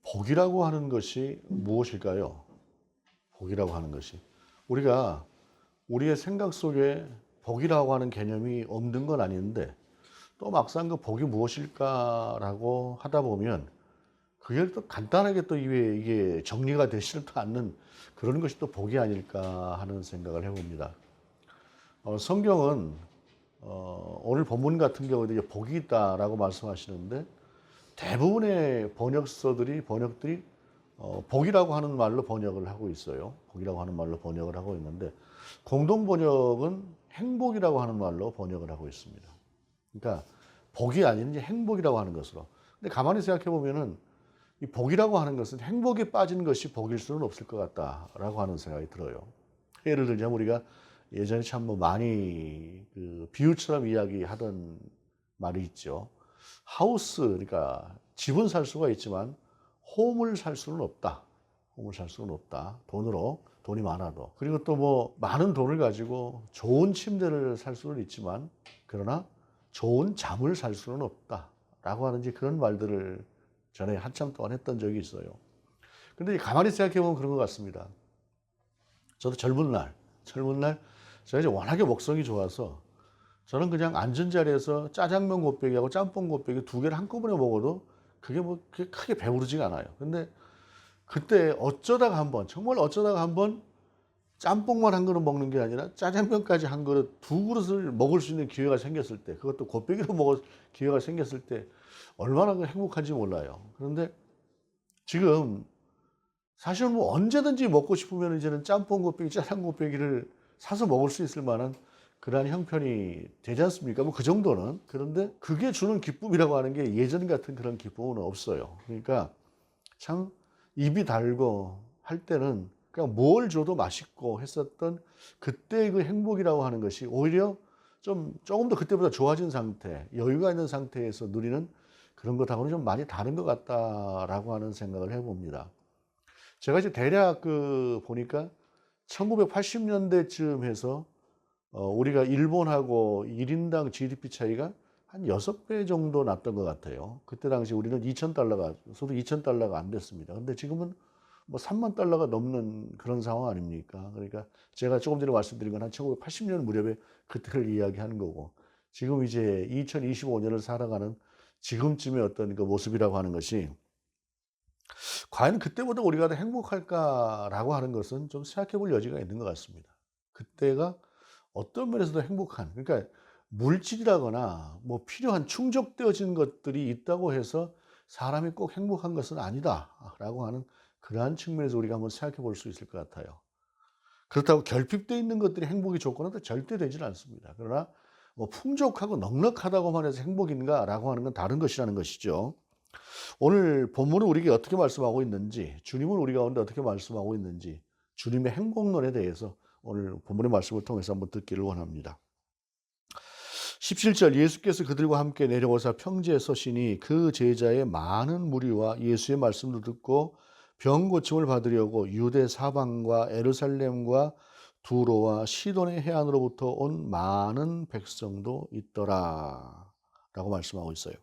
복이라고 하는 것이 무엇일까요? 복이라고 하는 것이. 우리가 우리의 생각 속에 복이라고 하는 개념이 없는 건 아닌데 또 막상 그 복이 무엇일까라고 하다 보면 그게 또 간단하게 또 이게 정리가 되지도 않는 그런 것이 또 복이 아닐까 하는 생각을 해봅니다. 성경은 오늘 본문 같은 경우도 이제 복이 있다라고 말씀하시는데 대부분의 번역들이 복이라고 하는 말로 번역을 하고 있어요. 복이라고 하는 말로 번역을 하고 있는데 공동 번역은 행복이라고 하는 말로 번역을 하고 있습니다. 그러니까 복이 아닌 이제 행복이라고 하는 것으로. 근데 가만히 생각해 보면은 이 복이라고 하는 것은 행복에 빠진 것이 복일 수는 없을 것 같다라고 하는 생각이 들어요. 예를 들자면 우리가 예전에 참 뭐 많이 그 비유처럼 이야기하던 말이 있죠. 하우스, 그러니까 집은 살 수가 있지만 홈을 살 수는 없다. 홈을 살 수는 없다. 돈이 많아도. 그리고 또 뭐 많은 돈을 가지고 좋은 침대를 살 수는 있지만 그러나 좋은 잠을 살 수는 없다. 라고 하는 이제 그런 말들을 전에 한참 동안 했던 적이 있어요. 근데 가만히 생각해 보면 그런 것 같습니다. 저도 젊은 날, 제가 이제 워낙에 먹성이 좋아서 저는 그냥 앉은 자리에서 짜장면 곱빼기하고 짬뽕 곱빼기 두 개를 한꺼번에 먹어도 그게 뭐 그게 크게 배부르지가 않아요. 근데 그때 어쩌다가 한번, 정말 어쩌다가 한번 짬뽕만 한 그릇 먹는 게 아니라 짜장면까지 한 그릇, 두 그릇을 먹을 수 있는 기회가 생겼을 때, 그것도 곱빼기로 먹을 기회가 생겼을 때 얼마나 행복한지 몰라요. 그런데 지금 사실 뭐 언제든지 먹고 싶으면 이제는 짬뽕 곱빼기, 짜장 곱빼기를 사서 먹을 수 있을 만한 그러한 형편이 되지 않습니까? 뭐 그 정도는. 그런데 그게 주는 기쁨이라고 하는 게 예전 같은 그런 기쁨은 없어요. 그러니까 참 입이 달고 할 때는 그냥 뭘 줘도 맛있고 했었던 그때의 그 행복이라고 하는 것이 오히려 조금 더 그때보다 좋아진 상태, 여유가 있는 상태에서 누리는 그런 것하고는 좀 많이 다른 것 같다라고 하는 생각을 해봅니다. 제가 이제 대략 보니까 1980년대쯤 해서 우리가 일본하고 1인당 GDP 차이가 한 6배 정도 났던 것 같아요. 그때 당시 우리는 2,000달러가, 소득 2,000달러가 안 됐습니다. 근데 지금은 뭐 3만 달러가 넘는 그런 상황 아닙니까? 그러니까 제가 조금 전에 말씀드린 건 한 1980년 무렵에 그때를 이야기하는 거고, 지금 이제 2025년을 살아가는 지금쯤의 어떤 그 모습이라고 하는 것이 과연 그때보다 우리가 더 행복할까라고 하는 것은 좀 생각해 볼 여지가 있는 것 같습니다. 그때가 어떤 면에서도 행복한, 그러니까 물질이라거나 뭐 필요한 충족되어진 것들이 있다고 해서 사람이 꼭 행복한 것은 아니다라고 하는 그러한 측면에서 우리가 한번 생각해 볼 수 있을 것 같아요. 그렇다고 결핍되어 있는 것들이 행복의 조건은 절대 되지는 않습니다. 그러나 뭐 풍족하고 넉넉하다고만 해서 행복인가라고 하는 건 다른 것이라는 것이죠. 오늘 본문은 우리에게 어떻게 말씀하고 있는지, 주님은 우리 가운데 어떻게 말씀하고 있는지, 주님의 행복론에 대해서 오늘 본문의 말씀을 통해서 한번 듣기를 원합니다. 17절, 예수께서 그들과 함께 내려오사 평지에 서시니 그 제자의 많은 무리와 예수의 말씀을 듣고 병 고침을 받으려고 유대 사방과 에루살렘과 두로와 시돈의 해안으로부터 온 많은 백성도 있더라 라고 말씀하고 있어요.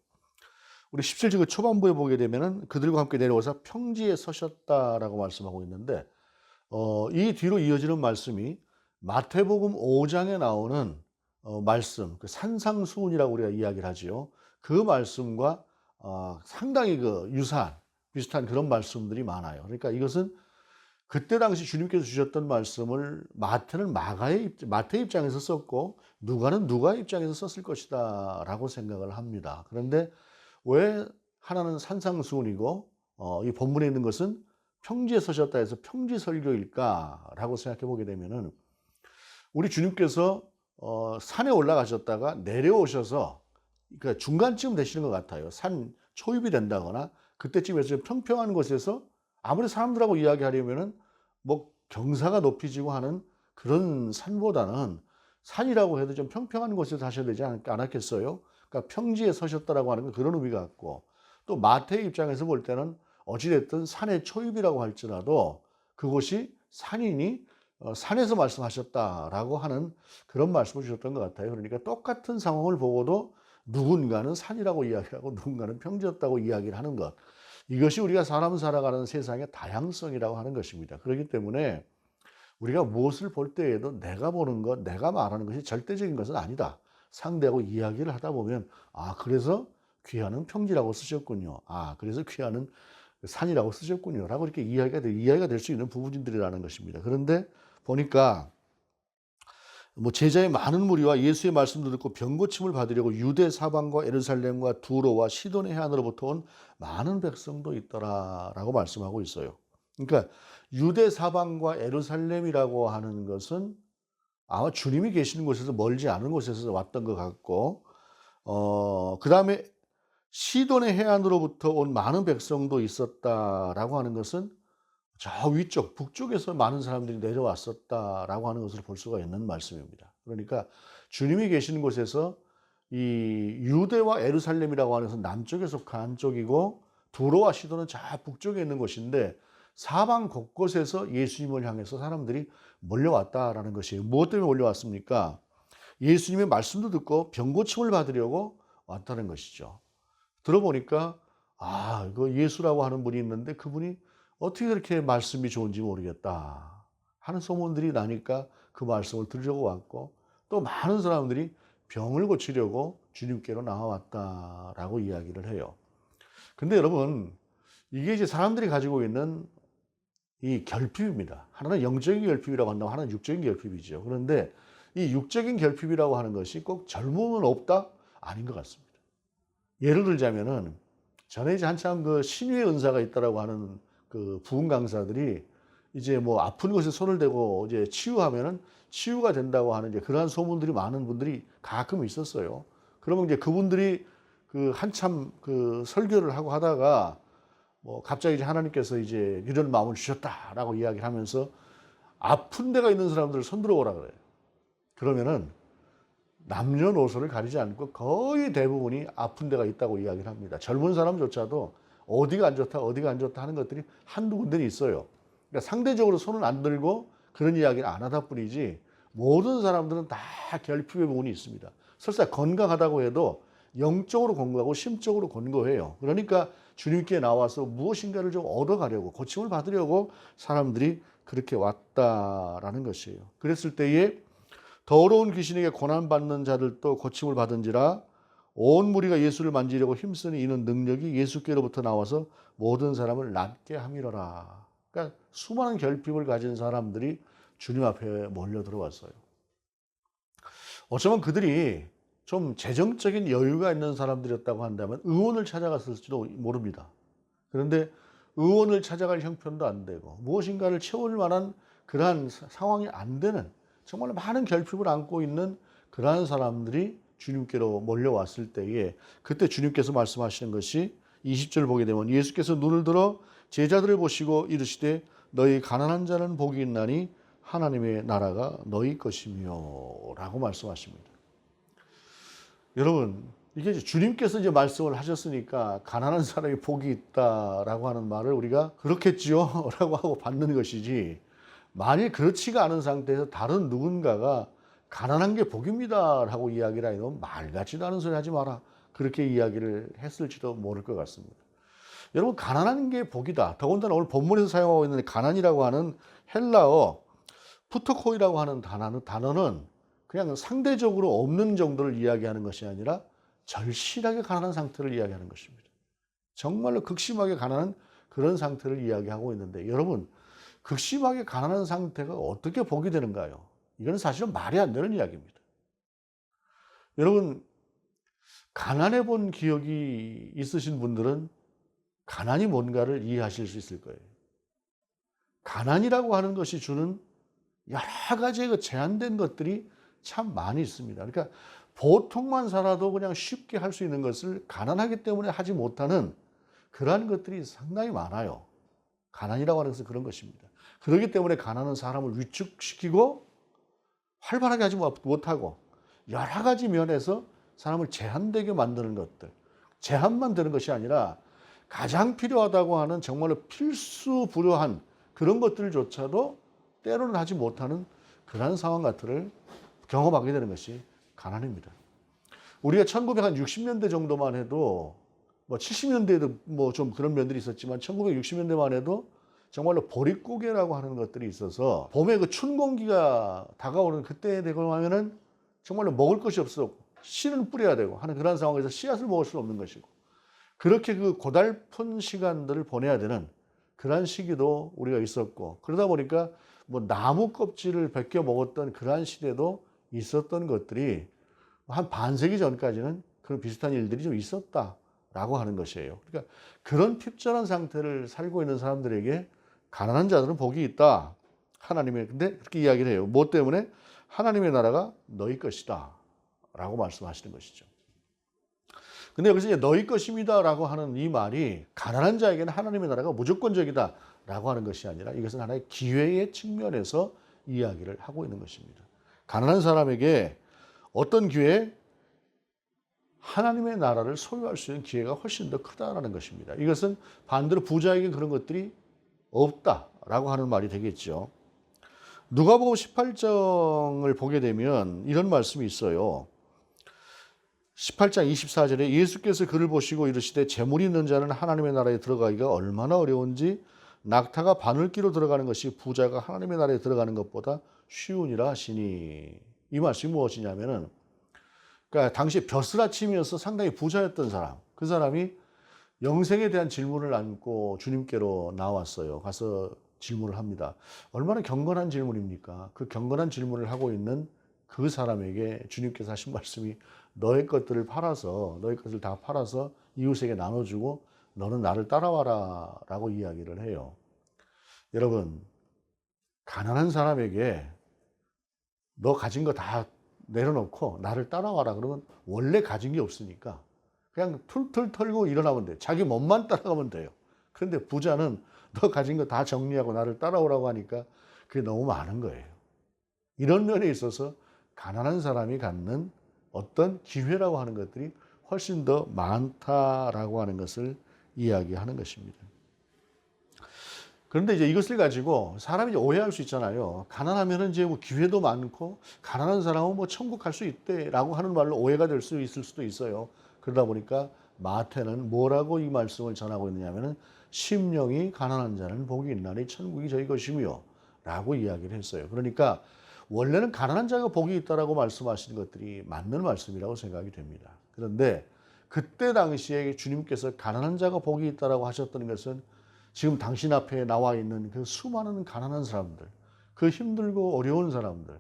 우리 17절 그 초반부에 보게 되면은 그들과 함께 내려오사 평지에 서셨다라고 말씀하고 있는데 이 뒤로 이어지는 말씀이 마태복음 5장에 나오는 말씀, 그 산상수훈이라고 우리가 이야기를 하지요. 그 말씀과 상당히 그 유사한 비슷한 그런 말씀들이 많아요. 그러니까 이것은 그때 당시 주님께서 주셨던 말씀을 마태는 마태 입장에서 썼고 누가는 누가 입장에서 썼을 것이다라고 생각을 합니다. 그런데 왜 하나는 산상수훈이고 이 본문에 있는 것은 평지에 서셨다 해서 평지 설교일까라고 생각해 보게 되면은 우리 주님께서 산에 올라가셨다가 내려오셔서 그러니까 중간쯤 되시는 것 같아요. 산 초입이 된다거나 그때쯤에서 좀 평평한 곳에서 아무리 사람들하고 이야기하려면은 뭐 경사가 높이지고 하는 그런 산보다는 산이라고 해도 좀 평평한 곳에서 하셔야 되지 않았겠어요? 그러니까 평지에 서셨다라고 하는 건 그런 의미가 있고, 또 마태의 입장에서 볼 때는 어찌됐든 산의 초입이라고 할지라도 그곳이 산이니 산에서 말씀하셨다라고 하는 그런 말씀을 주셨던 것 같아요. 그러니까 똑같은 상황을 보고도 누군가는 산이라고 이야기하고 누군가는 평지였다고 이야기를 하는 것. 이것이 우리가 사람 살아가는 세상의 다양성이라고 하는 것입니다. 그렇기 때문에 우리가 무엇을 볼 때에도 내가 보는 것, 내가 말하는 것이 절대적인 것은 아니다. 상대하고 이야기를 하다 보면 아, 그래서 귀하는 평지라고 쓰셨군요. 아, 그래서 귀하는 산이라고 쓰셨군요. 라고 이렇게 이야기가 될 수 있는 부분들이라는 것입니다. 그런데 보니까 뭐 제자의 많은 무리와 예수의 말씀도 듣고 병고침을 받으려고 유대 사방과 예루살렘과 두로와 시돈의 해안으로부터 온 많은 백성도 있더라라고 말씀하고 있어요. 그러니까 유대 사방과 예루살렘이라고 하는 것은 아마 주님이 계시는 곳에서 멀지 않은 곳에서 왔던 것 같고, 그다음에 시돈의 해안으로부터 온 많은 백성도 있었다라고 하는 것은 저 위쪽 북쪽에서 많은 사람들이 내려왔었다라고 하는 것을 볼 수가 있는 말씀입니다. 그러니까 주님이 계시는 곳에서 이 유대와 예루살렘이라고 하는 것은 남쪽에 속한 쪽이고 두로와 시도는 저 북쪽에 있는 곳인데 사방 곳곳에서 예수님을 향해서 사람들이 몰려왔다라는 것이에요. 무엇 때문에 몰려왔습니까? 예수님의 말씀도 듣고 병고침을 받으려고 왔다는 것이죠. 들어보니까 아, 이거 예수라고 하는 분이 있는데 그분이 어떻게 그렇게 말씀이 좋은지 모르겠다 하는 소문들이 나니까 그 말씀을 들으려고 왔고, 또 많은 사람들이 병을 고치려고 주님께로 나와왔다라고 이야기를 해요. 근데 여러분, 이게 이제 사람들이 가지고 있는 이 결핍입니다. 하나는 영적인 결핍이라고 한다면 하나는 육적인 결핍이죠. 그런데 이 육적인 결핍이라고 하는 것이 꼭 젊음은 없다? 아닌 것 같습니다. 예를 들자면은 전에 이제 한참 그 신유의 은사가 있다라고 하는 그 부흥 강사들이 이제 뭐 아픈 곳에 손을 대고 이제 치유하면은 치유가 된다고 하는 이제 그러한 소문들이 많은 분들이 가끔 있었어요. 그러면 이제 그분들이 그 한참 그 설교를 하고 하다가 뭐 갑자기 이제 하나님께서 이제 이런 마음을 주셨다라고 이야기를 하면서 아픈 데가 있는 사람들을 손들어 오라 그래요. 그러면은 남녀노소를 가리지 않고 거의 대부분이 아픈 데가 있다고 이야기를 합니다. 젊은 사람조차도 어디가 안 좋다, 어디가 안 좋다 하는 것들이 한두 군데는 있어요. 그러니까 상대적으로 손을 안 들고 그런 이야기를 안 하다 뿐이지 모든 사람들은 다 결핍의 부분이 있습니다. 설사 건강하다고 해도 영적으로 건강하고 심적으로 건강해요. 그러니까 주님께 나와서 무엇인가를 좀 얻어가려고 고침을 받으려고 사람들이 그렇게 왔다라는 것이에요. 그랬을 때에 더러운 귀신에게 고난받는 자들도 고침을 받은지라 온 무리가 예수를 만지려고 힘쓰니 이는 능력이 예수께로부터 나와서 모든 사람을 낫게 함이로라. 그러니까 수많은 결핍을 가진 사람들이 주님 앞에 몰려 들어왔어요. 어쩌면 그들이 좀 재정적인 여유가 있는 사람들이었다고 한다면 의원을 찾아갔을지도 모릅니다. 그런데 의원을 찾아갈 형편도 안 되고 무엇인가를 채울 만한 그러한 상황이 안 되는 정말 많은 결핍을 안고 있는 그러한 사람들이 주님께로 몰려왔을 때에 그때 주님께서 말씀하시는 것이 20절 보게 되면 예수께서 눈을 들어 제자들을 보시고 이르시되 너희 가난한 자는 복이 있나니 하나님의 나라가 너희 것이며 라고 말씀하십니다. 여러분, 이게 주님께서 이제 말씀을 하셨으니까 가난한 사람이 복이 있다라고 하는 말을 우리가 그렇겠지요? 라고 하고 받는 것이지, 만일 그렇지가 않은 상태에서 다른 누군가가 가난한 게 복입니다 라고 이야기를 하면 말 같지도 않은 소리 하지 마라, 그렇게 이야기를 했을지도 모를 것 같습니다. 여러분, 가난한 게 복이다. 더군다나 오늘 본문에서 사용하고 있는 가난이라고 하는 헬라어 푸토코이라고 하는 단어는 그냥 상대적으로 없는 정도를 이야기하는 것이 아니라 절실하게 가난한 상태를 이야기하는 것입니다. 정말로 극심하게 가난한 그런 상태를 이야기하고 있는데, 여러분, 극심하게 가난한 상태가 어떻게 복이 되는가요? 이건 사실은 말이 안 되는 이야기입니다. 여러분, 가난해 본 기억이 있으신 분들은 가난이 뭔가를 이해하실 수 있을 거예요. 가난이라고 하는 것이 주는 여러 가지의 그 제한된 것들이 참 많이 있습니다. 그러니까 보통만 살아도 그냥 쉽게 할 수 있는 것을 가난하기 때문에 하지 못하는 그러한 것들이 상당히 많아요. 가난이라고 하는 것은 그런 것입니다. 그렇기 때문에 가난은 사람을 위축시키고 활발하게 하지 못하고 여러 가지 면에서 사람을 제한되게 만드는 것들, 제한만 되는 것이 아니라 가장 필요하다고 하는 정말로 필수불효한 그런 것들조차도 때로는 하지 못하는 그런 상황 같은 경험하게 되는 것이 가난입니다. 우리가 1960년대 정도만 해도 뭐 70년대에도 뭐 좀 그런 면들이 있었지만 1960년대만 해도 정말로 보릿고개라고 하는 것들이 있어서 봄에 그 춘 공기가 다가오는 그때 되고 하면은 정말로 먹을 것이 없어 씨는 뿌려야 되고 하는 그런 상황에서 씨앗을 먹을 수 없는 것이고 그렇게 그 고달픈 시간들을 보내야 되는 그러한 시기도 우리가 있었고 그러다 보니까 뭐 나무 껍질을 벗겨 먹었던 그러한 시대도 있었던 것들이 한 반세기 전까지는 그런 비슷한 일들이 좀 있었다라고 하는 것이에요. 그러니까 그런 핍절한 상태를 살고 있는 사람들에게 가난한 자들은 복이 있다. 하나님의 근데 그렇게 이야기를 해요. 뭐 때문에? 하나님의 나라가 너희 것이다 라고 말씀하시는 것이죠. 근데 여기서 이제 너희 것입니다라고 하는 이 말이 가난한 자에게는 하나님의 나라가 무조건적이다라고 하는 것이 아니라 이것은 하나의 기회의 측면에서 이야기를 하고 있는 것입니다. 가난한 사람에게 어떤 기회? 하나님의 나라를 소유할 수 있는 기회가 훨씬 더 크다라는 것입니다. 이것은 반대로 부자에게 그런 것들이 없다라고 하는 말이 되겠죠. 누가복음 18장을 보게 되면 이런 말씀이 있어요. 18장 24절에 예수께서 그를 보시고 이르시되 재물이 있는 자는 하나님의 나라에 들어가기가 얼마나 어려운지 낙타가 바늘기로 들어가는 것이 부자가 하나님의 나라에 들어가는 것보다 쉬우니라 하시니 이 말씀이 무엇이냐면은 그러니까 당시에 벼슬아침이어서 상당히 부자였던 사람 그 사람이 영생에 대한 질문을 안고 주님께로 나왔어요. 가서 질문을 합니다. 얼마나 경건한 질문입니까? 그 경건한 질문을 하고 있는 그 사람에게 주님께서 하신 말씀이 너의 것들을 팔아서 너의 것을 다 팔아서 이웃에게 나눠주고 너는 나를 따라와라 라고 이야기를 해요. 여러분 가난한 사람에게 너 가진 거 다 내려놓고 나를 따라와라 그러면 원래 가진 게 없으니까 그냥 툴툴 털고 일어나면 돼요. 자기 몸만 따라가면 돼요. 그런데 부자는 너 가진 거 다 정리하고 나를 따라오라고 하니까 그게 너무 많은 거예요. 이런 면에 있어서 가난한 사람이 갖는 어떤 기회라고 하는 것들이 훨씬 더 많다라고 하는 것을 이야기하는 것입니다. 그런데 이제 이것을 가지고 사람이 이제 오해할 수 있잖아요. 가난하면은 이제 뭐 기회도 많고 가난한 사람은 뭐 천국 갈 수 있대라고 하는 말로 오해가 될 수 있을 수도 있어요. 그러다 보니까 마태는 뭐라고 이 말씀을 전하고 있느냐면은 심령이 가난한 자는 복이 있나니 천국이 저희 것이며 라고 이야기를 했어요. 그러니까 원래는 가난한 자가 복이 있다라고 말씀하시는 것들이 맞는 말씀이라고 생각이 됩니다. 그런데 그때 당시에 주님께서 가난한 자가 복이 있다라고 하셨던 것은 지금 당신 앞에 나와 있는 그 수많은 가난한 사람들, 그 힘들고 어려운 사람들,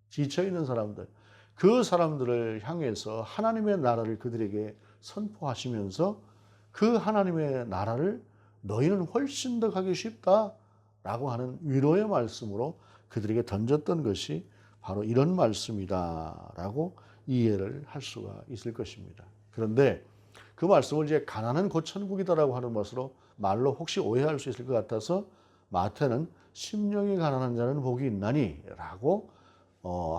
지쳐있는 사람들, 그 사람들을 향해서 하나님의 나라를 그들에게 선포하시면서 그 하나님의 나라를 너희는 훨씬 더 가기 쉽다라고 하는 위로의 말씀으로 그들에게 던졌던 것이 바로 이런 말씀이다라고 이해를 할 수가 있을 것입니다. 그런데 그 말씀을 이제 가난은 곧 천국이다라고 하는 것으로 말로 혹시 오해할 수 있을 것 같아서 마태는 심령이 가난한 자는 복이 있나니 라고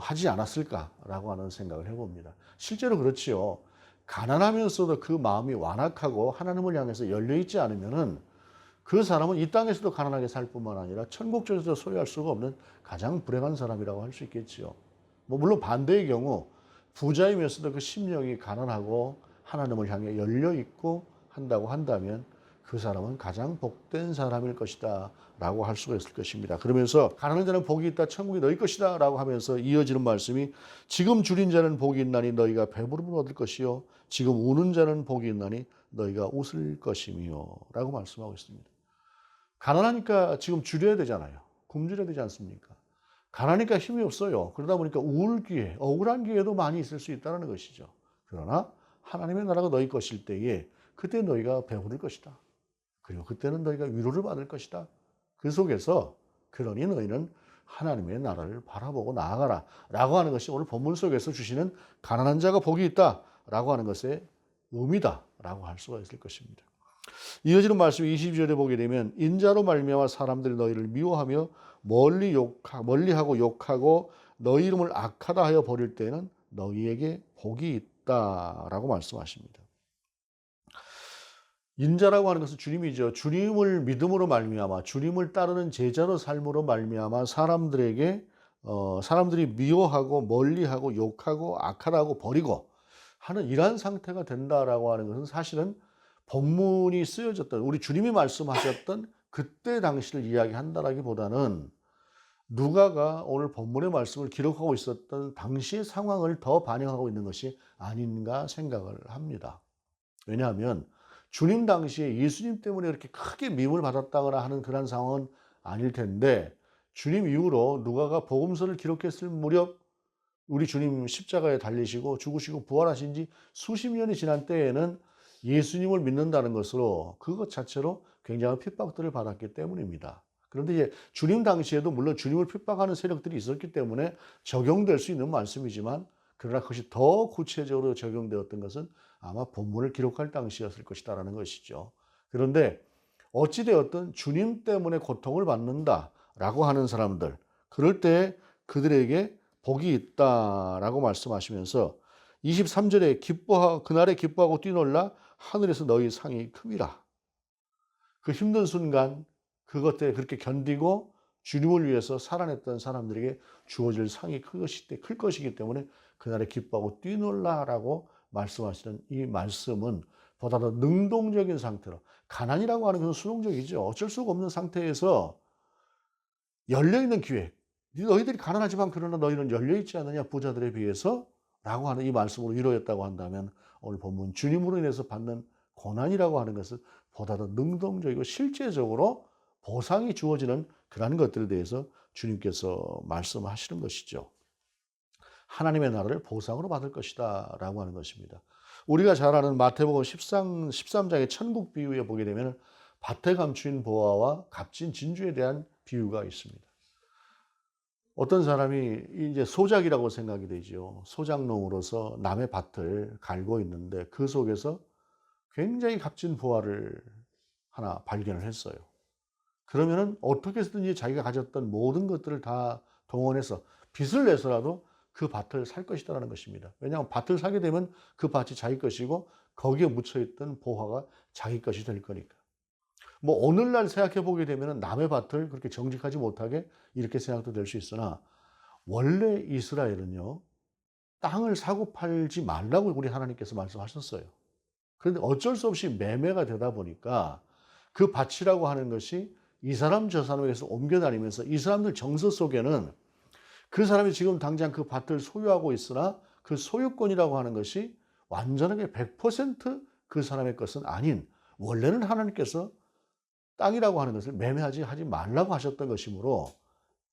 하지 않았을까라고 하는 생각을 해봅니다. 실제로 그렇지요. 가난하면서도 그 마음이 완악하고 하나님을 향해서 열려있지 않으면은 그 사람은 이 땅에서도 가난하게 살 뿐만 아니라 천국에서도 소유할 수가 없는 가장 불행한 사람이라고 할 수 있겠지요. 뭐 물론 반대의 경우 부자이면서도 그 심령이 가난하고 하나님을 향해 열려있고 한다고 한다면 그 사람은 가장 복된 사람일 것이다 라고 할 수가 있을 것입니다. 그러면서 가난한 자는 복이 있다 천국이 너희 것이다 라고 하면서 이어지는 말씀이 지금 줄인 자는 복이 있나니 너희가 배부름을 얻을 것이요 지금 우는 자는 복이 있나니 너희가 웃을 것이며 라고 말씀하고 있습니다. 가난하니까 지금 줄여야 되잖아요. 굶주려야 되지 않습니까? 가난하니까 힘이 없어요. 그러다 보니까 우울 기회, 억울한 기회도 많이 있을 수 있다는 것이죠. 그러나 하나님의 나라가 너희 것일 때에 그때 너희가 배부를 것이다. 그리고 그때는 너희가 위로를 받을 것이다. 그 속에서 그러니 너희는 하나님의 나라를 바라보고 나아가라 라고 하는 것이 오늘 본문 속에서 주시는 가난한 자가 복이 있다 라고 하는 것의 의미다 라고 할 수가 있을 것입니다. 이어지는 말씀 22절에 보게 되면 인자로 말미암아 사람들이 너희를 미워하며 멀리하고 욕하고 너희 이름을 악하다 하여 버릴 때는 너희에게 복이 있다라고 말씀하십니다. 인자라고 하는 것은 주님이죠. 주님을 믿음으로 말미암아 주님을 따르는 제자로 삶으로 말미암아 사람들에게 사람들이 미워하고 멀리하고 욕하고 악하다고 버리고 하는 이러한 상태가 된다라고 하는 것은 사실은 본문이 쓰여졌던 우리 주님이 말씀하셨던 그때 당시를 이야기한다라기보다는 누가가 오늘 본문의 말씀을 기록하고 있었던 당시의 상황을 더 반영하고 있는 것이 아닌가 생각을 합니다. 왜냐하면 주님 당시에 예수님 때문에 이렇게 크게 미움을 받았다거나 하는 그런 상황은 아닐 텐데 주님 이후로 누가가 복음서를 기록했을 무렵 우리 주님 십자가에 달리시고 죽으시고 부활하신 지 수십 년이 지난 때에는 예수님을 믿는다는 것으로 그것 자체로 굉장한 핍박들을 받았기 때문입니다. 그런데 이제 주님 당시에도 물론 주님을 핍박하는 세력들이 있었기 때문에 적용될 수 있는 말씀이지만 그러나 그것이 더 구체적으로 적용되었던 것은 아마 본문을 기록할 당시였을 것이다라는 것이죠. 그런데 어찌되었든 주님 때문에 고통을 받는다라고 하는 사람들, 그럴 때 그들에게 복이 있다라고 말씀하시면서 23절에 그날에 기뻐하고 뛰놀라 하늘에서 너희 상이 큼이라. 그 힘든 순간 그것 때문에 그렇게 견디고 주님을 위해서 살아냈던 사람들에게 주어질 상이 클 것이기 때문에 그날에 기뻐하고 뛰놀라라고 말씀하시는 이 말씀은 보다 더 능동적인 상태로, 가난이라고 하는 것은 수동적이죠. 어쩔 수가 없는 상태에서 열려있는 기회, 너희들이 가난하지만 그러나 너희는 열려있지 않느냐 부자들에 비해서 라고 하는 이 말씀으로 이루어졌다고 한다면 오늘 본문 주님으로 인해서 받는 고난이라고 하는 것은 보다 더 능동적이고 실제적으로 보상이 주어지는 그러한 것들에 대해서 주님께서 말씀하시는 것이죠. 하나님의 나라를 보상으로 받을 것이다 라고 하는 것입니다. 우리가 잘 아는 마태복음 13장의 천국 비유에 보게 되면 밭에 감추인 보화와 값진 진주에 대한 비유가 있습니다. 어떤 사람이 이제 소작이라고 생각이 되죠. 소작농으로서 남의 밭을 갈고 있는데 그 속에서 굉장히 값진 보화를 하나 발견을 했어요. 그러면은 어떻게 해서든지 자기가 가졌던 모든 것들을 다 동원해서 빚을 내서라도 그 밭을 살 것이다라는 것입니다. 왜냐하면 밭을 사게 되면 그 밭이 자기 것이고 거기에 묻혀있던 보화가 자기 것이 될 거니까. 뭐 오늘날 생각해 보게 되면 남의 밭을 그렇게 정직하지 못하게 이렇게 생각도 될 수 있으나 원래 이스라엘은요, 땅을 사고 팔지 말라고 우리 하나님께서 말씀하셨어요. 그런데 어쩔 수 없이 매매가 되다 보니까 그 밭이라고 하는 것이 이 사람 저 사람에게서 옮겨 다니면서 이 사람들 정서 속에는 그 사람이 지금 당장 그 밭을 소유하고 있으나 그 소유권이라고 하는 것이 완전하게 100%그 사람의 것은 아닌, 원래는 하나님께서 땅이라고 하는 것을 매매하지 말라고 하셨던 것이므로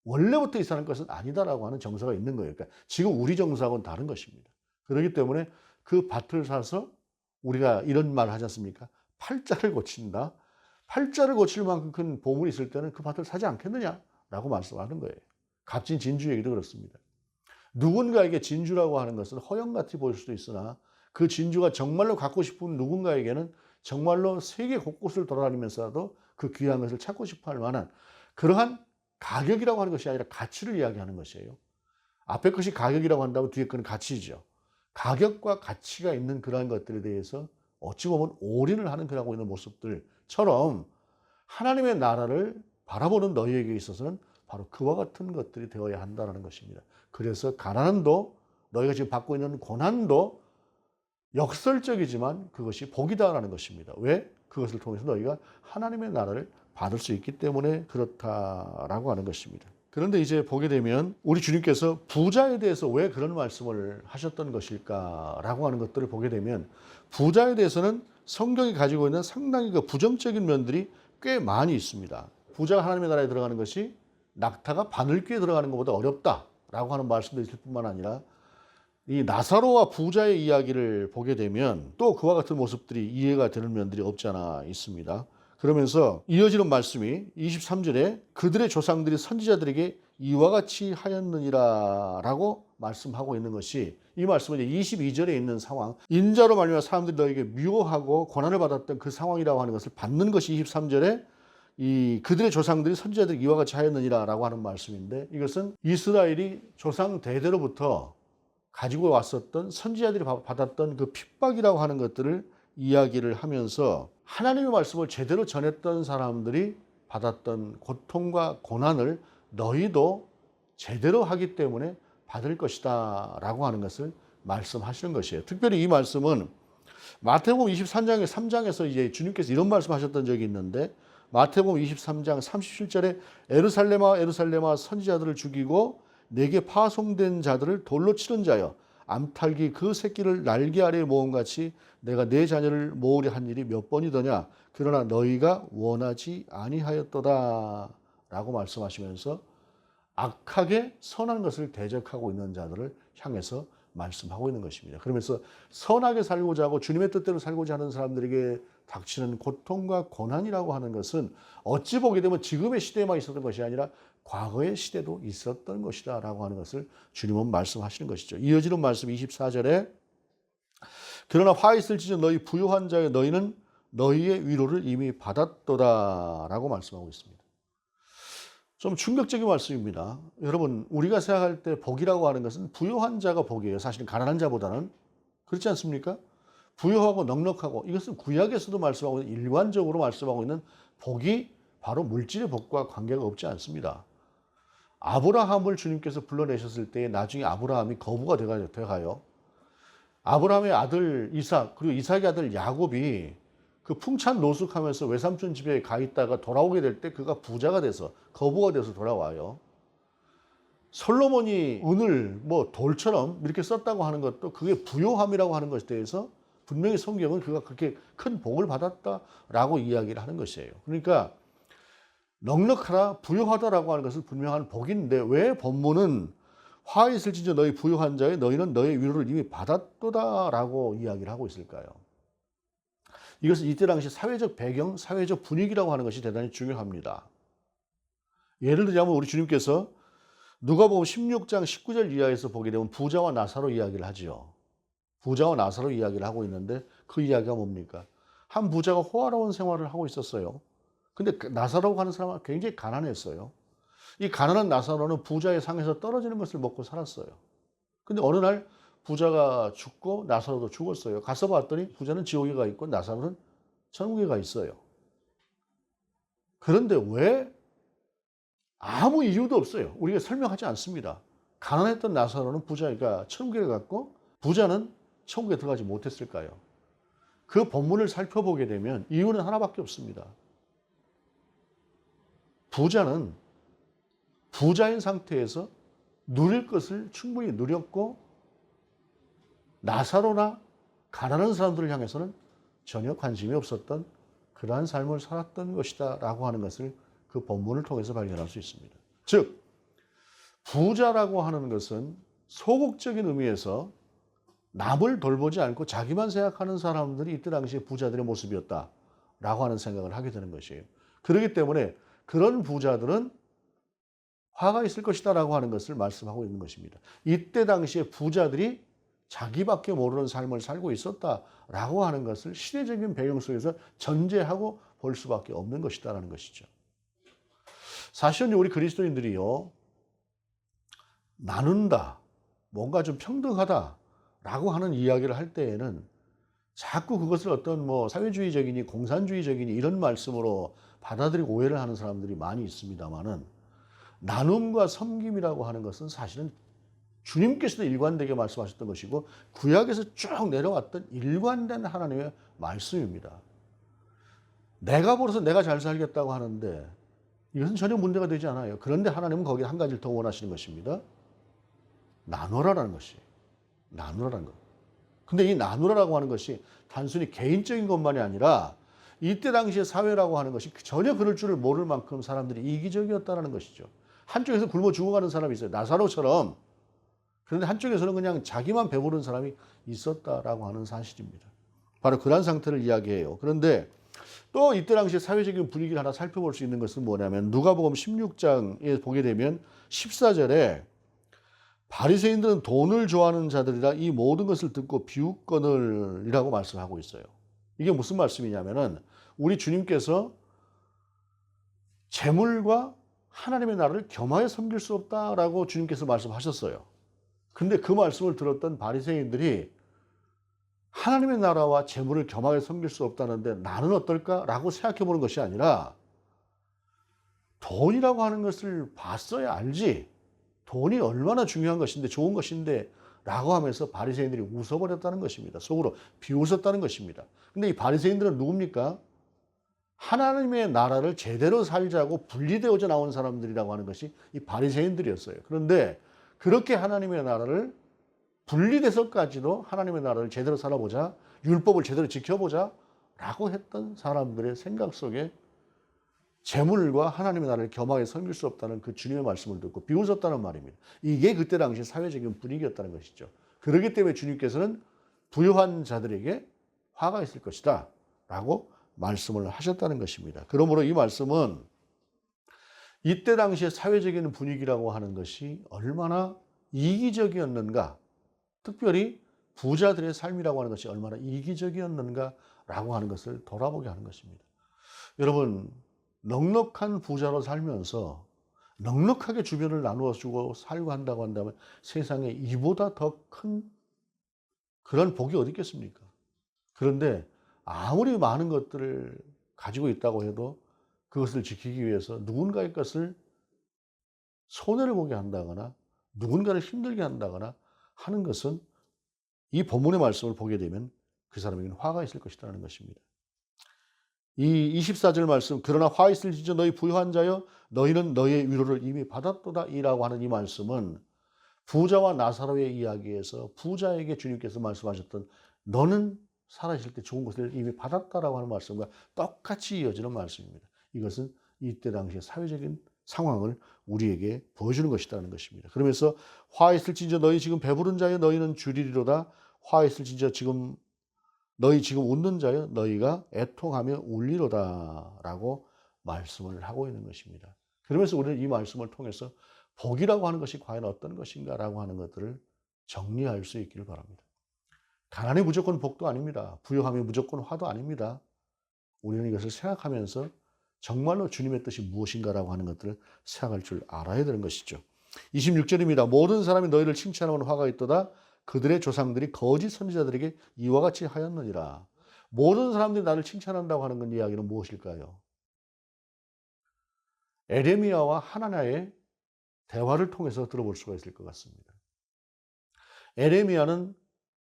원래부터 이 사람 것은 아니다라고 하는 정서가 있는 거예요. 그러니까 지금 우리 정서하고는 다른 것입니다. 그렇기 때문에 그 밭을 사서 우리가 이런 말을 하지 않습니까? 팔자를 고친다. 팔자를 고칠 만큼 큰 보물이 있을 때는 그 밭을 사지 않겠느냐라고 말씀하는 거예요. 값진 진주 얘기도 그렇습니다. 누군가에게 진주라고 하는 것은 허영같이 보일 수도 있으나 그 진주가 정말로 갖고 싶은 누군가에게는 정말로 세계 곳곳을 돌아다니면서라도 그 귀한 것을 찾고 싶어 할 만한 그러한 가격이라고 하는 것이 아니라 가치를 이야기하는 것이에요. 앞에 것이 가격이라고 한다면 뒤에 것은 가치죠. 가격과 가치가 있는 그러한 것들에 대해서 어찌 보면 올인을 하는 그러고 있는 모습들처럼 하나님의 나라를 바라보는 너희에게 있어서는 바로 그와 같은 것들이 되어야 한다는 것입니다. 그래서 가난도 너희가 지금 받고 있는 고난도 역설적이지만 그것이 복이다라는 것입니다. 왜? 그것을 통해서 너희가 하나님의 나라를 받을 수 있기 때문에 그렇다라고 하는 것입니다. 그런데 이제 보게 되면 우리 주님께서 부자에 대해서 왜 그런 말씀을 하셨던 것일까라고 하는 것들을 보게 되면 부자에 대해서는 성경이 가지고 있는 상당히 그 부정적인 면들이 꽤 많이 있습니다. 부자가 하나님의 나라에 들어가는 것이 낙타가 바늘귀에 들어가는 것보다 어렵다라고 하는 말씀도 있을 뿐만 아니라 이 나사로와 부자의 이야기를 보게 되면 또 그와 같은 모습들이 이해가 되는 면들이 없지 않아 있습니다. 그러면서 이어지는 말씀이 23절에 그들의 조상들이 선지자들에게 이와 같이 하였느니라 라고 말씀하고 있는 것이, 이 말씀은 22절에 있는 상황, 인자로 말미암아 사람들이 너에게 미워하고 고난을 받았던 그 상황이라고 하는 것을 받는 것이 23절에 이 그들의 조상들이 선지자들에게 이와 같이 하였느니라 라고 하는 말씀인데, 이것은 이스라엘이 조상 대대로부터 가지고 왔었던 선지자들이 받았던 그 핍박이라고 하는 것들을 이야기를 하면서 하나님의 말씀을 제대로 전했던 사람들이 받았던 고통과 고난을 너희도 제대로 하기 때문에 받을 것이다 라고 하는 것을 말씀하시는 것이에요. 특별히 이 말씀은 마태복음 23장에서 이제 주님께서 이런 말씀하셨던 적이 있는데 마태복음 23장 37절에 에루살렘아 에루살렘아 선지자들을 죽이고 내게 파송된 자들을 돌로 치는 자여 암탉이 그 새끼를 날개 아래에 모음같이 내가 내 자녀를 모으려 한 일이 몇 번이더냐 그러나 너희가 원하지 아니하였도다 라고 말씀하시면서 악하게 선한 것을 대적하고 있는 자들을 향해서 말씀하고 있는 것입니다. 그러면서 선하게 살고자 하고 주님의 뜻대로 살고자 하는 사람들에게 닥치는 고통과 고난이라고 하는 것은 어찌 보게 되면 지금의 시대에만 있었던 것이 아니라 과거의 시대도 있었던 것이다 라고 하는 것을 주님은 말씀하시는 것이죠. 이어지는 말씀 24절에 그러나 화 있을지언 너희 부요한 자여 너희는 너희의 위로를 이미 받았도다 라고 말씀하고 있습니다. 좀 충격적인 말씀입니다. 여러분 우리가 생각할 때 복이라고 하는 것은 부요한 자가 복이에요. 사실 가난한 자보다는. 그렇지 않습니까? 부요하고 넉넉하고 이것은 구약에서도 말씀하고 있는 일관적으로 말씀하고 있는 복이 바로 물질의 복과 관계가 없지 않습니다. 아브라함을 주님께서 불러내셨을 때 나중에 아브라함이 거부가 돼가요. 아브라함의 아들 이삭 그리고 이삭의 아들 야곱이 그 풍찬 노숙하면서 외삼촌 집에 가 있다가 돌아오게 될 때 그가 부자가 돼서 거부가 돼서 돌아와요. 솔로몬이 은을 뭐 돌처럼 이렇게 썼다고 하는 것도 그게 부요함이라고 하는 것에 대해서 분명히 성경은 그가 그렇게 큰 복을 받았다라고 이야기를 하는 것이에요. 그러니까 넉넉하다, 부요하다라고 하는 것은 분명한 복인데 왜 본문은 화 있을지언정 너희 부요한 자여 너희는 너희 위로를 이미 받았도다라고 이야기를 하고 있을까요? 이것은 이때 당시 사회적 배경, 사회적 분위기라고 하는 것이 대단히 중요합니다. 예를 들자면 우리 주님께서 누가복음 16장 19절 이하에서 보게 되면 부자와 나사로 이야기를 하지요. 부자와 나사로 이야기를 하고 있는데 그 이야기가 뭡니까? 한 부자가 호화로운 생활을 하고 있었어요. 근데 나사로라고 하는 사람은 굉장히 가난했어요. 이 가난한 나사로는 부자의 상에서 떨어지는 것을 먹고 살았어요. 근데 어느 날 부자가 죽고 나사로도 죽었어요. 가서 봤더니 부자는 지옥에 가 있고 나사로는 천국에 가 있어요. 그런데 왜? 아무 이유도 없어요. 우리가 설명하지 않습니다. 가난했던 나사로는 부자가 천국에 갔고 부자는 천국에 들어가지 못했을까요? 그 본문을 살펴보게 되면 이유는 하나밖에 없습니다. 부자는 부자인 상태에서 누릴 것을 충분히 누렸고 나사로나 가난한 사람들을 향해서는 전혀 관심이 없었던 그러한 삶을 살았던 것이다 라고 하는 것을 그 본문을 통해서 발견할 수 있습니다. 즉 부자라고 하는 것은 소극적인 의미에서 남을 돌보지 않고 자기만 생각하는 사람들이 이때 당시에 부자들의 모습이었다라고 하는 생각을 하게 되는 것이에요. 그렇기 때문에 그런 부자들은 화가 있을 것이다 라고 하는 것을 말씀하고 있는 것입니다. 이때 당시에 부자들이 자기밖에 모르는 삶을 살고 있었다라고 하는 것을 시대적인 배경 속에서 전제하고 볼 수밖에 없는 것이다라는 것이죠. 사실은 우리 그리스도인들이요, 나눈다, 뭔가 좀 평등하다라고 하는 이야기를 할 때에는 자꾸 그것을 어떤 뭐 사회주의적이니 공산주의적이니 이런 말씀으로 받아들이고 오해를 하는 사람들이 많이 있습니다만은 나눔과 섬김이라고 하는 것은 사실은 주님께서도 일관되게 말씀하셨던 것이고 구약에서 쭉 내려왔던 일관된 하나님의 말씀입니다. 내가 벌어서 내가 잘 살겠다고 하는데 이것은 전혀 문제가 되지 않아요. 그런데 하나님은 거기에 한 가지를 더 원하시는 것입니다. 나누라라는 것이. 나누라라는 것. 근데 이 나누라라고 하는 것이 단순히 개인적인 것만이 아니라 이때 당시의 사회라고 하는 것이 전혀 그럴 줄을 모를 만큼 사람들이 이기적이었다는 것이죠. 한쪽에서 굶어 죽어가는 사람이 있어요. 나사로처럼. 그런데 한쪽에서는 그냥 자기만 배부른 사람이 있었다라고 하는 사실입니다. 바로 그런 상태를 이야기해요. 그런데 또 이때 당시 사회적인 분위기를 하나 살펴볼 수 있는 것은 뭐냐면 누가복음 16장에 보게 되면 14절에 바리새인들은 돈을 좋아하는 자들이라 이 모든 것을 듣고 비웃거늘이라고 말씀하고 있어요. 이게 무슨 말씀이냐면은 우리 주님께서 재물과 하나님의 나라를 겸하여 섬길 수 없다라고 주님께서 말씀하셨어요. 근데 그 말씀을 들었던 바리새인들이 하나님의 나라와 재물을 겸하여 섬길 수 없다는데 나는 어떨까라고 생각해 보는 것이 아니라 돈이라고 하는 것을 봤어야 알지. 돈이 얼마나 중요한 것인데 좋은 것인데 라고 하면서 바리새인들이 웃어버렸다는 것입니다. 속으로 비웃었다는 것입니다. 근데 이 바리새인들은 누굽니까? 하나님의 나라를 제대로 살자고 분리되어져 나온 사람들이라고 하는 것이 이 바리새인들이었어요. 그런데 그렇게 하나님의 나라를 분리돼서까지도 하나님의 나라를 제대로 살아보자, 율법을 제대로 지켜보자 라고 했던 사람들의 생각 속에 재물과 하나님의 나라를 겸하게 섬길 수 없다는 그 주님의 말씀을 듣고 비웃었다는 말입니다. 이게 그때 당시 사회적인 분위기였다는 것이죠. 그렇기 때문에 주님께서는 부유한 자들에게 화가 있을 것이다 라고 말씀을 하셨다는 것입니다. 그러므로 이 말씀은 이때 당시의 사회적인 분위기라고 하는 것이 얼마나 이기적이었는가, 특별히 부자들의 삶이라고 하는 것이 얼마나 이기적이었는가라고 하는 것을 돌아보게 하는 것입니다. 여러분, 넉넉한 부자로 살면서 넉넉하게 주변을 나누어 주고 살고 한다고 한다면 세상에 이보다 더 큰 그런 복이 어디 있겠습니까? 그런데 아무리 많은 것들을 가지고 있다고 해도 그것을 지키기 위해서 누군가의 것을 손해를 보게 한다거나 누군가를 힘들게 한다거나 하는 것은 이 본문의 말씀을 보게 되면 그 사람에게는 화가 있을 것이라는 것입니다. 이 24절 말씀, 그러나 화 있을지저 너희 부유한 자여 너희는 너희의 위로를 이미 받았도다 이라고 하는 이 말씀은 부자와 나사로의 이야기에서 부자에게 주님께서 말씀하셨던 너는 살아있을 때 좋은 것을 이미 받았다라고 하는 말씀과 똑같이 이어지는 말씀입니다. 이것은 이때 당시의 사회적인 상황을 우리에게 보여주는 것이라는 것입니다. 그러면서 화 있을지저 너희 지금 배부른 자여 너희는 주리리로다. 화 있을지저 지금 너희 지금 웃는 자여 너희가 애통하며 울리로다라고 말씀을 하고 있는 것입니다. 그러면서 우리는 이 말씀을 통해서 복이라고 하는 것이 과연 어떤 것인가라고 하는 것들을 정리할 수 있기를 바랍니다. 가난이 무조건 복도 아닙니다. 부유함이 무조건 화도 아닙니다. 우리는 이것을 생각하면서 정말로 주님의 뜻이 무엇인가라고 하는 것들을 생각할 줄 알아야 되는 것이죠. 26절입니다. 모든 사람이 너희를 칭찬하면 화가 있도다. 그들의 조상들이 거짓 선지자들에게 이와 같이 하였느니라. 모든 사람들이 나를 칭찬한다고 하는 건 이야기는 무엇일까요? 에레미야와 하나냐의 대화를 통해서 들어볼 수가 있을 것 같습니다. 에레미야는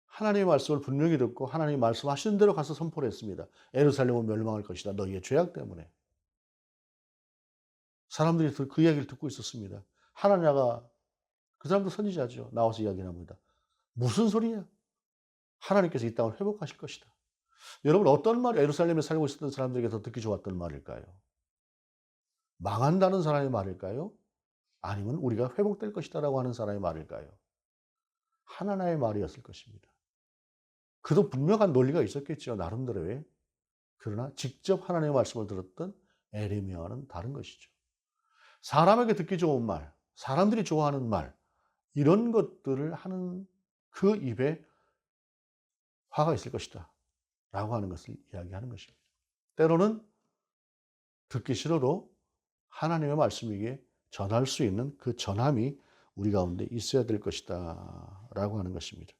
하나님의 말씀을 분명히 듣고 하나님이 말씀하신 대로 가서 선포를 했습니다. 예루살렘은 멸망할 것이다. 너희의 죄악 때문에. 사람들이 그 이야기를 듣고 있었습니다. 하나냐가 그 사람도 선지자죠. 나와서 이야기합니다. 무슨 소리냐? 하나님께서 이 땅을 회복하실 것이다. 여러분 어떤 말이 예루살렘에 살고 있었던 사람들에게 더 듣기 좋았던 말일까요? 망한다는 사람의 말일까요? 아니면 우리가 회복될 것이다라고 하는 사람의 말일까요? 하나님의 말이었을 것입니다. 그도 분명한 논리가 있었겠죠. 나름대로의. 그러나 직접 하나님의 말씀을 들었던 에레미야와는 다른 것이죠. 사람에게 듣기 좋은 말, 사람들이 좋아하는 말, 이런 것들을 하는 그 입에 화가 있을 것이다 라고 하는 것을 이야기하는 것입니다. 때로는 듣기 싫어도 하나님의 말씀에게 전할 수 있는 그 전함이 우리 가운데 있어야 될 것이다 라고 하는 것입니다.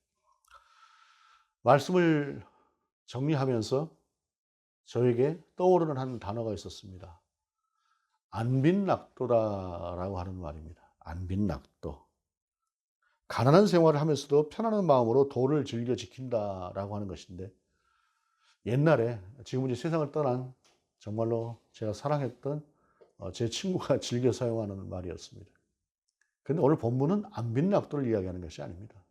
말씀을 정리하면서 저에게 떠오르는 한 단어가 있었습니다. 안빈낙도다라고 하는 말입니다. 안빈낙도. 가난한 생활을 하면서도 편안한 마음으로 도를 즐겨 지킨다라고 하는 것인데 옛날에 지금은 이제 세상을 떠난 정말로 제가 사랑했던 제 친구가 즐겨 사용하는 말이었습니다. 그런데 오늘 본문은 안빈낙도를 이야기하는 것이 아닙니다.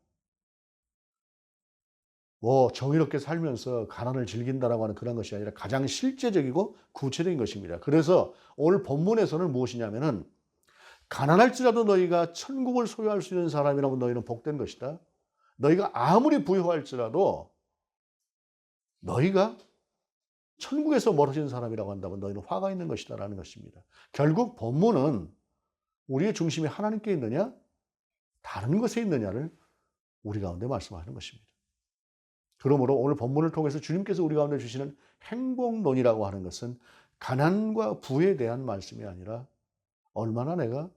뭐 정의롭게 살면서 가난을 즐긴다라고 하는 그런 것이 아니라 가장 실제적이고 구체적인 것입니다. 그래서 오늘 본문에서는 무엇이냐면은 가난할지라도 너희가 천국을 소유할 수 있는 사람이라면 너희는 복된 것이다. 너희가 아무리 부유할지라도 너희가 천국에서 멀어진 사람이라고 한다면 너희는 화가 있는 것이다 라는 것입니다. 결국 본문은 우리의 중심이 하나님께 있느냐 다른 것에 있느냐를 우리 가운데 말씀하는 것입니다. 그러므로 오늘 본문을 통해서 주님께서 우리 가운데 주시는 행복론이라고 하는 것은 가난과 부에 대한 말씀이 아니라 얼마나 내가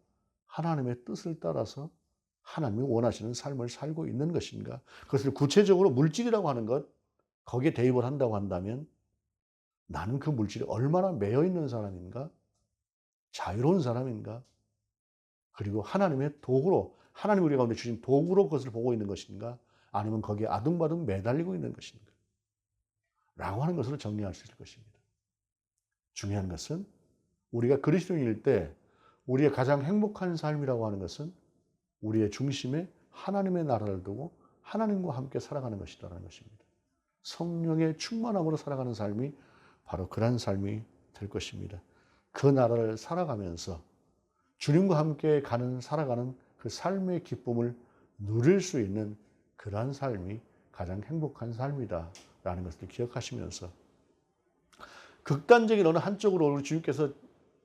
하나님의 뜻을 따라서 하나님이 원하시는 삶을 살고 있는 것인가. 그것을 구체적으로 물질이라고 하는 것, 거기에 대입을 한다고 한다면 나는 그 물질에 얼마나 매여 있는 사람인가? 자유로운 사람인가? 그리고 하나님의 도구로 하나님 우리 가운데 주신 도구로 그것을 보고 있는 것인가? 아니면 거기에 아둥바둥 매달리고 있는 것인가? 라고 하는 것으로 정리할 수 있을 것입니다. 중요한 것은 우리가 그리스도인일 때 우리의 가장 행복한 삶이라고 하는 것은 우리의 중심에 하나님의 나라를 두고 하나님과 함께 살아가는 것이라는 것입니다. 성령의 충만함으로 살아가는 삶이 바로 그런 삶이 될 것입니다. 그 나라를 살아가면서 주님과 함께 살아가는 그 삶의 기쁨을 누릴 수 있는 그러한 삶이 가장 행복한 삶이다라는 것을 기억하시면서 극단적인 어느 한쪽으로 우리 주님께서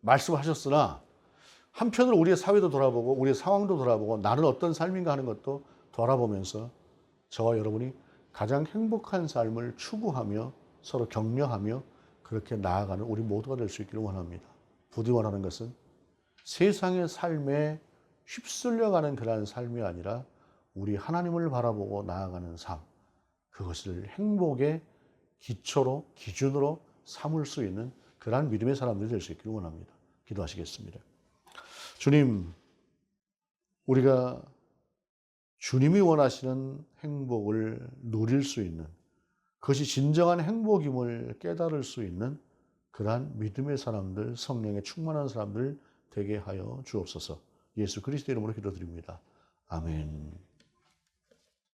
말씀하셨으나 한편으로 우리의 사회도 돌아보고 우리의 상황도 돌아보고 나는 어떤 삶인가 하는 것도 돌아보면서 저와 여러분이 가장 행복한 삶을 추구하며 서로 격려하며 그렇게 나아가는 우리 모두가 될 수 있기를 원합니다. 부디 원하는 것은 세상의 삶에 휩쓸려가는 그러한 삶이 아니라 우리 하나님을 바라보고 나아가는 삶, 그것을 행복의 기초로 기준으로 삼을 수 있는 그러한 믿음의 사람들이 될 수 있기를 원합니다. 기도하시겠습니다. 주님, 우리가 주님이 원하시는 행복을 누릴 수 있는 그것이 진정한 행복임을 깨달을 수 있는 그러한 믿음의 사람들, 성령에 충만한 사람들 되게 하여 주옵소서. 예수 그리스도의 이름으로 기도드립니다. 아멘.